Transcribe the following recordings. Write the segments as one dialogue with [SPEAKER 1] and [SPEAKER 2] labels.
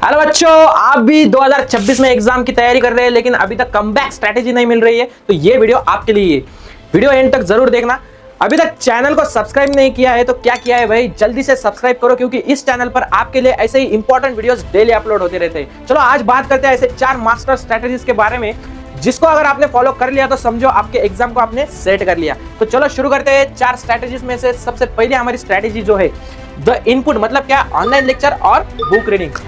[SPEAKER 1] Hello बच्चों, आप भी 2026 में एग्जाम की तैयारी कर रहे हैं लेकिन अभी तक कमबैक स्ट्रैटेजी नहीं मिल रही है तो ये वीडियो आपके लिए है। वीडियो एंड तक जरूर देखना। अभी तक चैनल को सब्सक्राइब नहीं किया है तो क्या किया है भाई, जल्दी से सब्सक्राइब करो क्योंकि इस चैनल पर आपके लिए ऐसे ही इंपॉर्टेंट वीडियोस डेली अपलोड होते रहते हैं। चलो आज बात करते हैं ऐसे 4 मास्टर स्ट्रैटेजीज के बारे में जिसको अगर आपने फॉलो कर लिया तो समझो आपके एग्जाम को आपने सेट कर लिया। तो चलो शुरू करते हैं। 4 स्ट्रैटेजीज में से सबसे पहले हमारी स्ट्रैटेजी जो है द इनपुट, मतलब क्या, ऑनलाइन लेक्चर और बुक रीडिंग।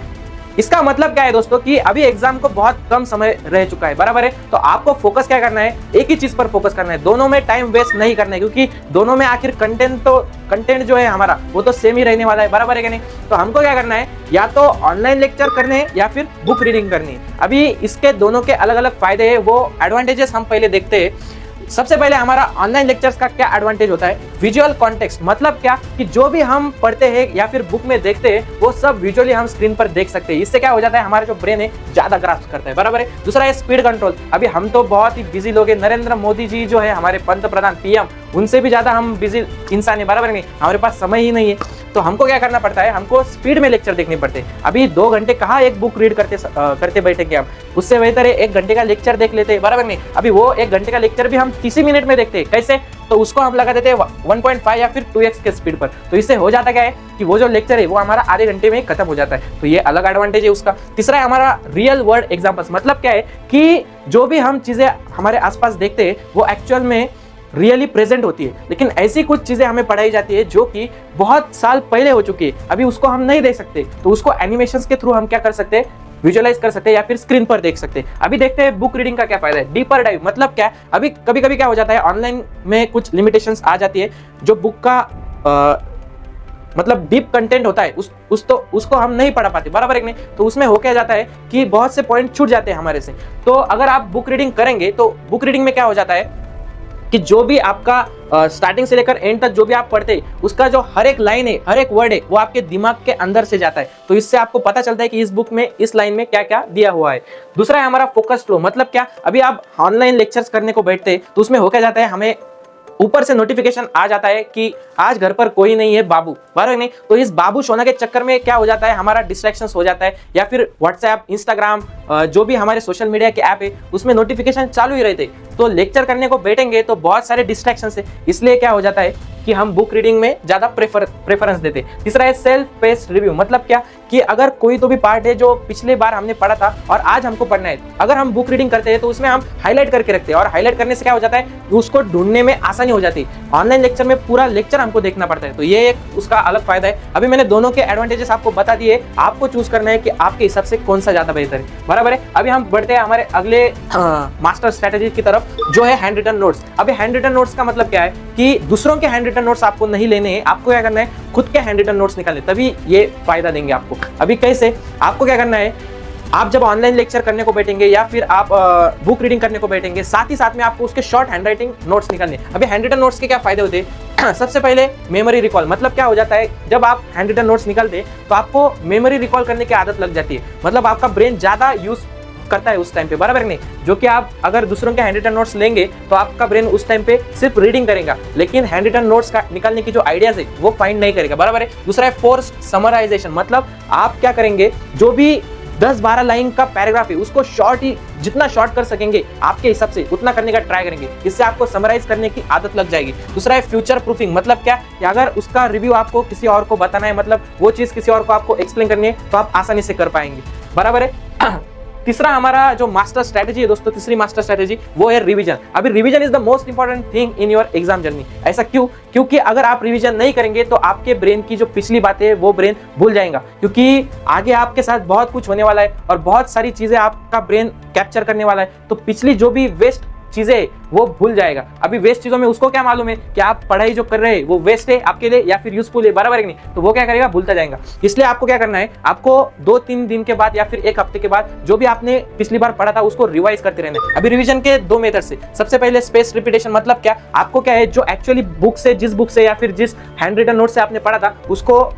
[SPEAKER 1] इसका मतलब क्या है दोस्तों कि अभी एग्जाम को बहुत कम समय रह चुका है, बराबर है। तो आपको फोकस क्या करना है, एक ही चीज पर फोकस करना है, दोनों में टाइम वेस्ट नहीं करना है क्योंकि दोनों में आखिर कंटेंट जो है हमारा वो तो सेम ही रहने वाला है, बराबर है कि नहीं। तो हमको क्या करना है, या तो ऑनलाइन लेक्चर करने हैं या फिर बुक रीडिंग करनी है। अभी इसके दोनों के अलग अलग फायदे हैं, वो एडवांटेजेस हम पहले देखते हैं। सबसे पहले हमारा ऑनलाइन लेक्चर्स का क्या एडवांटेज होता है, विजुअल कॉन्टेक्स्ट, मतलब क्या कि जो भी हम पढ़ते हैं या फिर बुक में देखते हैं वो सब विजुअली हम स्क्रीन पर देख सकते हैं। इससे क्या हो जाता है, हमारा जो ब्रेन है ज्यादा ग्रास्प करता है, बराबर है। दूसरा है स्पीड कंट्रोल। अभी हम तो बहुत ही बिजी लोग हैं, नरेंद्र मोदी जी जो है हमारे पंतप्रधान पीएम, उनसे भी ज्यादा हम बिजी इंसान है, बराबर नहीं, हमारे पास समय ही नहीं है। तो हमको क्या करना पड़ता है, हमको स्पीड में लेक्चर देखने पड़ते हैं। अभी 2 घंटे कहाँ एक बुक रीड करते बैठेंगे हम, उससे बेहतर है 1 घंटे का लेक्चर देख लेते हैं, बराबर नहीं। अभी वो 1 घंटे का लेक्चर भी हम 30 मिनट में देखते हैं, कैसे, तो उसको हम लगा देते हैं 1.5 या फिर 2x के स्पीड पर। तो इससे हो जाता क्या है कि वो जो लेक्चर है वो हमारा आधे घंटे में खत्म हो जाता है। तो ये अलग एडवांटेज है उसका। तीसरा है हमारा रियल वर्ल्ड एग्जांपल्स, मतलब क्या है कि जो भी हम चीजें हमारे आसपास देखते हैं वो एक्चुअल में रियली प्रेजेंट होती है, लेकिन ऐसी कुछ चीजें हमें पढ़ाई जाती है जो कि बहुत साल पहले हो चुकी है, अभी उसको हम नहीं देख सकते। तो उसको एनिमेशंस के थ्रू हम क्या कर सकते हैं, विजुअलाइज कर सकते हैं या फिर स्क्रीन पर देख सकते हैं। अभी देखते हैं बुक रीडिंग का क्या फायदा है, डीपर डाइव, मतलब क्या, अभी कभी कभी क्या हो जाता है, ऑनलाइन में कुछ लिमिटेशंस आ जाती है, जो बुक का मतलब डीप कंटेंट होता है उसको हम नहीं पढ़ा पाते, बराबर है कि नहीं। तो उसमें हो क्या जाता है कि बहुत से पॉइंट छूट जाते हैं हमारे से। तो अगर आप बुक रीडिंग करेंगे तो बुक रीडिंग में क्या हो जाता है कि जो भी आपका स्टार्टिंग से लेकर एंड तक जो भी आप पढ़ते हैं उसका जो हर एक लाइन है, हर एक वर्ड है, वो आपके दिमाग के अंदर से जाता है। तो इससे आपको पता चलता है कि इस बुक में इस लाइन में क्या क्या दिया हुआ है। दूसरा है हमारा फोकस फ्लो, मतलब क्या, अभी आप ऑनलाइन लेक्चर्स करने को बैठते हैं तो उसमें हो क्या जाता है, हमें ऊपर से नोटिफिकेशन आ जाता है कि आज घर पर कोई नहीं है बाबू, बराबर नहीं। तो इस बाबू सोना के चक्कर में क्या हो जाता है, हमारा डिस्ट्रैक्शंस हो जाता है, या फिर व्हाट्सएप, इंस्टाग्राम, जो भी हमारे सोशल मीडिया के ऐप है उसमें नोटिफिकेशन चालू ही रहते। तो लेक्चर करने को बैठेंगे तो बहुत सारे डिस्ट्रैक्शंस है, इसलिए क्या हो जाता है कि हम बुक रीडिंग में ज्यादा प्रेफरेंस देते हैं। तीसरा है सेल्फ पेस्ड रिव्यू, मतलब क्या कि अगर कोई तो भी पार्ट है जो पिछले बार हमने पढ़ा था और आज हमको पढ़ना है, अगर हम बुक रीडिंग करते हैं तो उसमें हम हाईलाइट करके रखते हैं, और हाईलाइट करने से क्या हो जाता है, उसको ढूंढने में आसानी हो जाती है। ऑनलाइन लेक्चर में पूरा लेक्चर हमको देखना पड़ता है, तो ये एक उसका अलग फायदा है। अभी मैंने दोनों के एडवांटेजेस आपको बता दिए, आपको चूज करना है कि आपके हिसाब से कौन सा ज्यादा बेहतर है, बराबर है। अभी हम बढ़ते हैं हमारे अगले मास्टर स्ट्रेटेजी की तरफ, जो है हैंड रिटन नोट्स। अभी हैंड रिटन नोट्स का मतलब क्या है कि दूसरों के हैंड रिटन नोट्स आपको नहीं लेने हैं, आपको क्या करना है, खुद के हैंड रिटन नोट्स निकालने, तभी ये फायदा देंगे आपको। अभी कैसे, आपको क्या करना है, आप जब ऑनलाइन लेक्चर करने को बैठेंगे या फिर आप बुक रीडिंग करने को बैठेंगे, साथ ही साथ में आपको उसके शॉर्ट हैंड राइटिंग नोट्स निकालने। अभी हैंड रिटन नोट्स के क्या फायदे होते हैं, सबसे पहले मेमोरी रिकॉल, मतलब क्या हो जाता है, जब आप हैंड रिटन नोट्स निकालते तो आपको मेमोरी रिकॉल करने की आदत लग जाती है, मतलब आपका ब्रेन ज्यादा यूज करता है उस टाइम पे, बराबर नहीं। जो कि आप अगर दूसरों के हैंड रिटन नोट्स लेंगे तो आपका ब्रेन उस टाइम पे सिर्फ रीडिंग करेगा, लेकिन हैंड रिटन नोट्स का निकालने की जो आइडियाज है वो फाइंड नहीं करेगा, बराबर है। दूसरा है फोर्स्ड समराइजेशन, मतलब आप क्या करेंगे, जो भी 10-12 लाइन का पैराग्राफ है उसको शॉर्ट ही, जितना शॉर्ट कर सकेंगे आपके हिसाब से उतना करने का ट्राई करेंगे, इससे आपको समराइज करने की आदत लग जाएगी। दूसरा है फ्यूचर प्रूफिंग, मतलब क्या कि अगर उसका रिव्यू आपको किसी और को बताना है, मतलब वो चीज किसी और को आपको एक्सप्लेन करनी है तो आप आसानी से कर पाएंगे, बराबर है। तीसरा हमारा जो मास्टर स्ट्रेटेजी है दोस्तों, तीसरी मास्टर स्ट्रेटेजी वो है रिवीजन। अभी revision is the most important thing in your exam journey. ऐसा क्यों, क्योंकि अगर आप रिवीजन नहीं करेंगे तो आपके ब्रेन की जो पिछली बातें है वो ब्रेन भूल जाएगा, क्योंकि आगे आपके साथ बहुत कुछ होने वाला है और बहुत सारी चीजें आपका ब्रेन कैप्चर करने वाला है। तो पिछली जो भी वेस्ट चीजें वो भूल जाएगा। अभी वेस्ट चीजों में उसको क्या मालूम है कि आप पढ़ाई जो कर रहे हैं वो वेस्ट है आपके लिए या फिर यूजफुल है, बराबर है कि नहीं। तो वो क्या करेगा, भूलता जाएगा। इसलिए आपको क्या करना है, आपको 2-3 दिन के बाद या फिर 1 हफ्ते के बाद जो भी आपने पिछली बार पढ़ा था उसको रिवाइज करते रहना है। अभी रिवीजन के 2 मेथड से, सबसे पहले स्पेस रिपीटेशन, मतलब क्या, आपको क्या है, जो एक्चुअली बुक से, जिस बुक से या फिर जिस हैंड रिटन नोट से आपने पढ़ा था उसको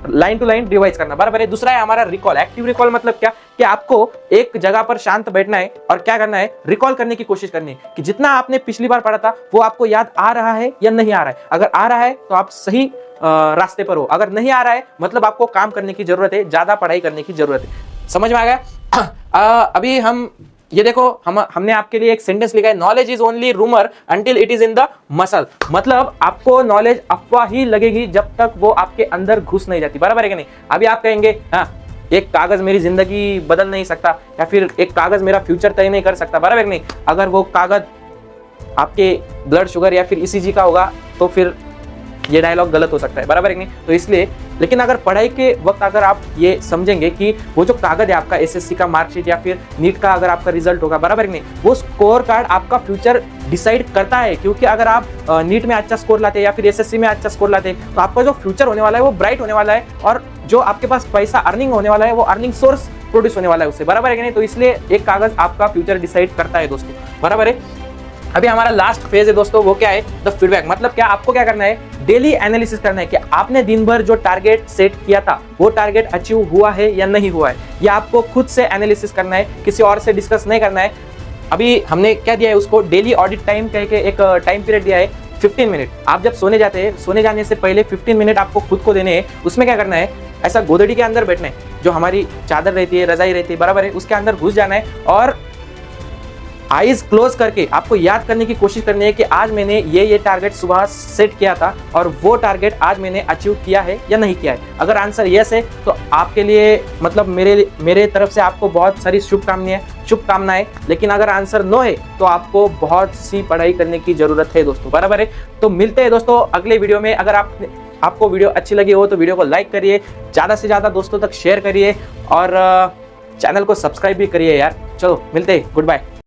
[SPEAKER 1] लाइन टू लाइन रिवाइज करना, बराबर है। दूसरा है हमारा रिकॉल, एक्टिव रिकॉल, मतलब क्या कि आपको एक जगह पर शांत बैठना है और क्या करना है, रिकॉल करने की कोशिश करनी है कि जितना आपने पिछली बार पढ़ा था वो आपको याद आ रहा है या नहीं आ रहा है। अगर आ रहा है तो आप सही रास्ते पर हो, अगर नहीं आ रहा है मतलब आपको काम करने की जरूरत है, ज्यादा पढ़ाई करने की जरूरत है। समझ में आ गया? अभी हम ये देखो, हमने आपके लिए एक सेंटेंस लिखा है, knowledge is only rumour until it is in the muscle. मतलब आपको नॉलेज अफवाह ही लगेगी जब तक वो आपके अंदर घुस नहीं जाती, बराबर है कि नहीं? अभी आप कहेंगे हाँ एक कागज मेरी जिंदगी बदल नहीं सकता, या फिर एक कागज मेरा फ्यूचर तय नहीं कर सकता, बराबर है कि नहीं? अगर वो कागज आपके ब्लड शुगर या फिर ईसीजी का होगा तो फिर ये डायलॉग गलत हो सकता है, बराबर है कि नहीं? तो इसलिए, लेकिन अगर पढ़ाई के वक्त अगर आप ये समझेंगे कि वो जो कागज है आपका एसएससी का मार्कशीट या फिर नीट का अगर आपका रिजल्ट होगा, बराबर है कि नहीं, वो स्कोर कार्ड आपका फ्यूचर डिसाइड करता है। क्योंकि अगर आप नीट में अच्छा स्कोर लाते या फिर एसएससी में अच्छा स्कोर लाते तो आपका जो फ्यूचर होने वाला है वो ब्राइट होने वाला है, और जो आपके पास पैसा अर्निंग होने वाला है वो अर्निंग सोर्स प्रोड्यूस होने वाला है उससे, बराबर है कि नहीं? तो इसलिए एक कागज आपका फ्यूचर डिसाइड करता है दोस्तों, बराबर है। अभी हमारा लास्ट फेज है दोस्तों, वो क्या है? The feedback. मतलब क्या आपको क्या करना है? डेली एनालिसिस करना है कि आपने दिन भर जो टारगेट सेट किया था वो टारगेट अचीव हुआ है या नहीं हुआ है। ये आपको खुद से एनालिसिस करना है, किसी और से डिस्कस नहीं करना है। अभी हमने क्या दिया है उसको, डेली ऑडिट टाइम कह के एक टाइम पीरियड दिया है 15 मिनट। आप जब सोने जाते हैं, सोने जाने से पहले 15 मिनट आपको खुद को देने हैं। उसमें क्या करना है? ऐसा गोदड़ी के अंदर बैठना है, जो हमारी चादर रहती है, रजाई रहती है, बराबर है, उसके अंदर घुस जाना है और आईज क्लोज करके आपको याद करने की कोशिश करनी है कि आज मैंने ये टारगेट सुबह सेट किया था और वो टारगेट आज मैंने अचीव किया है या नहीं किया है। अगर आंसर यस है तो आपके लिए मतलब मेरे तरफ से आपको बहुत सारी शुभकामनाएं। लेकिन अगर आंसर नो है तो आपको बहुत सी पढ़ाई करने की जरूरत है दोस्तों, बराबर है। तो मिलते हैं दोस्तों अगले वीडियो में। अगर आपको वीडियो अच्छी लगी हो तो वीडियो को लाइक करिए, ज़्यादा से ज़्यादा दोस्तों तक शेयर करिए और चैनल को सब्सक्राइब भी करिए यार। चलो मिलते हैं, गुड बाय।